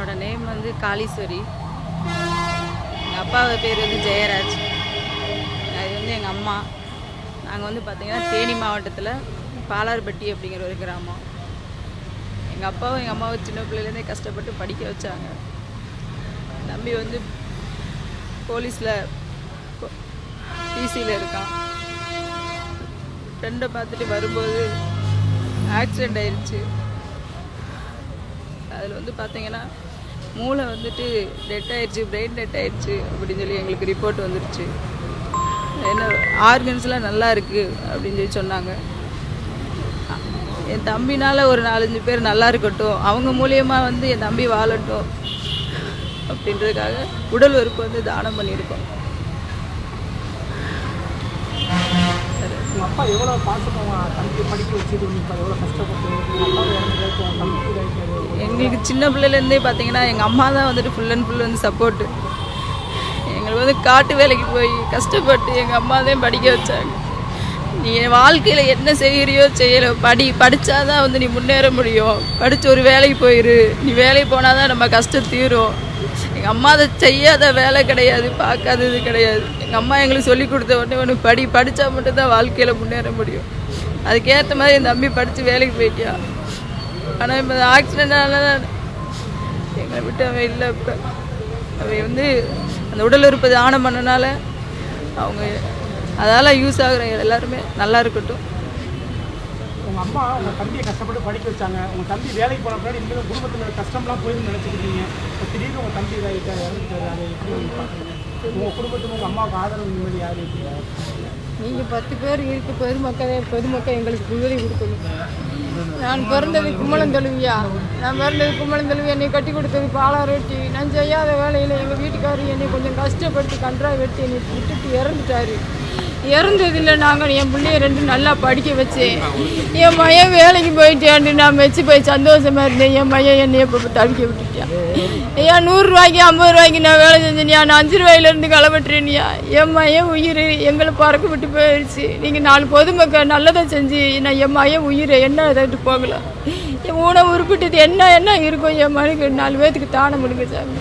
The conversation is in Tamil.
என்னோட நேம் வந்து காளீஸ்வரி. எங்கள் அப்பா பேர் வந்து ஜெயராஜ். அது வந்து எங்கள் அம்மா. நாங்கள் வந்து பார்த்திங்கன்னா தேனி மாவட்டத்தில் பாலார்பட்டி அப்படிங்கிற ஒரு கிராமம். எங்கள் அப்பாவும் எங்கள் அம்மாவும் சின்ன பிள்ளையிலேருந்தே கஷ்டப்பட்டு படிக்க வச்சாங்க. தம்பி வந்து போலீஸில் பிசியில் இருக்கான். ஃப்ரெண்டை பார்த்துட்டு வரும்போது ஆக்சிடெண்ட் ஆயிடுச்சு. அதில் வந்து பார்த்திங்கன்னா மூளை வந்துட்டு டெட் ஆயிடுச்சு, பிரெயின் டெட் ஆயிடுச்சு அப்படின்னு சொல்லி எங்களுக்கு ரிப்போர்ட் வந்துடுச்சு. என்ன ஆர்கன்ஸ்லாம் நல்லா இருக்குது அப்படின்னு சொல்லி சொன்னாங்க. என் தம்பினால் ஒரு 4-5 பேர் நல்லா இருக்கட்டும், அவங்க மூலியமாக வந்து என் தம்பி வாழட்டும் அப்படின்றதுக்காக உடல் உறுப்பு வந்து தானம் பண்ணியிருக்கோம். அப்பா எவ்வளோ பாசமாக தம்பி படிக்க வச்சுட்டு எவ்வளோ கஷ்டப்பட்டு எங்களுக்கு சின்ன பிள்ளைலேருந்தே பார்த்தீங்கன்னா எங்கள் அம்மா தான் வந்துட்டு ஃபுல் அண்ட் ஃபுல் வந்து சப்போர்ட்டு. எங்களுக்கு வந்து காட்டு வேலைக்கு போய் கஷ்டப்பட்டு எங்கள் அம்மா தான் படிக்க வச்சாங்க. நீ என் வாழ்க்கையில் என்ன செய்கிறியோ செய்யலை, படித்தாதான் வந்து நீ முன்னேற முடியும், படித்து ஒரு வேலைக்கு போயிரு, நீ வேலைக்கு போனால் தான் நம்ம கஷ்டம் தீரும். எங்கள் அம்மா அதை செய்யாத வேலை கிடையாது, பார்க்காதது கிடையாது. எங்கள் அம்மா எங்களுக்கு சொல்லி கொடுத்த உடனே ஒன்று படித்தா மட்டும்தான் வாழ்க்கையில் முன்னேற முடியும். அதுக்கேற்ற மாதிரி என் தம்பி படித்து வேலைக்கு போயிட்டியா. ஆனால் இப்போ ஆக்சிடென்ட்னால தான் எங்களை விட்டு அவன் இல்லை. இப்போ அவன் வந்து அந்த உடல் உறுப்பு தானம் பண்ணனால அவங்க அதால் யூஸ் ஆகுற எல்லாருமே நல்லா இருக்கட்டும். உங்கள் அம்மா உங்கள் தம்பியை கஷ்டப்பட்டு படிக்க வச்சாங்க. உங்கள் தம்பி வேலைக்கு போன பின்னாடி இன்னும் குடும்பத்தில் கஷ்டம்லாம் போயிருந்து நினச்சிக்கிட்டீங்க. இப்போ திடீர்னு உங்கள் தம்பி இதாகிட்ட இறந்துட்டாரு. அதை எப்படி பார்க்குறீங்க? உங்கள் குடும்பத்துக்கு உங்கள் அம்மாவுக்கு ஆதரவு நிம்மதி யாரும் இருக்கீங்க? நீங்கள் 10 பேர் இருக்கு பொதுமக்கள் எங்களுக்கு நிம்மதி கொடுக்கணும். நான் பிறந்தது கும்மளந்தழுவியா, என்னை கட்டி கொடுத்தது பாலாரொட்டி. நான் செய்யாத வேலையில் எங்கள் வீட்டுக்காரர் என்னை கொஞ்சம் கஷ்டப்பட்டு கன்றாக வெட்டி என்னை விட்டுட்டு இறந்துட்டாரு. இறந்ததில்லை, நாங்கள் என் பிள்ளைய 2 நல்லா படிக்க வச்சேன். என் மையன் வேலைக்கு போயிட்டேன், நான் வச்சு போய் சந்தோஷமாக இருந்தேன். என் மையன் என்னை இப்போ தவிக்க விட்டுட்டேன். ஏன் 100 ரூபாய்க்கு 50 ரூபாய்க்கு நான் வேலை செஞ்சேனியா, நான் 5 ரூபாயிலேருந்து களவட்டுறேனியா. என் மையன் உயிர் எங்களை பறக்க விட்டு போயிடுச்சு. நீங்கள் 4 பொதுமக்கள் நல்லதை செஞ்சு நான் என் மையன் உயிரை என்ன இதாகிட்டு போகலாம். என் உணவு உருப்பிட்டது என்ன இருக்கும் என் மனுக்கு 4 பேர்த்துக்கு தானம் கொடுங்க சாமி.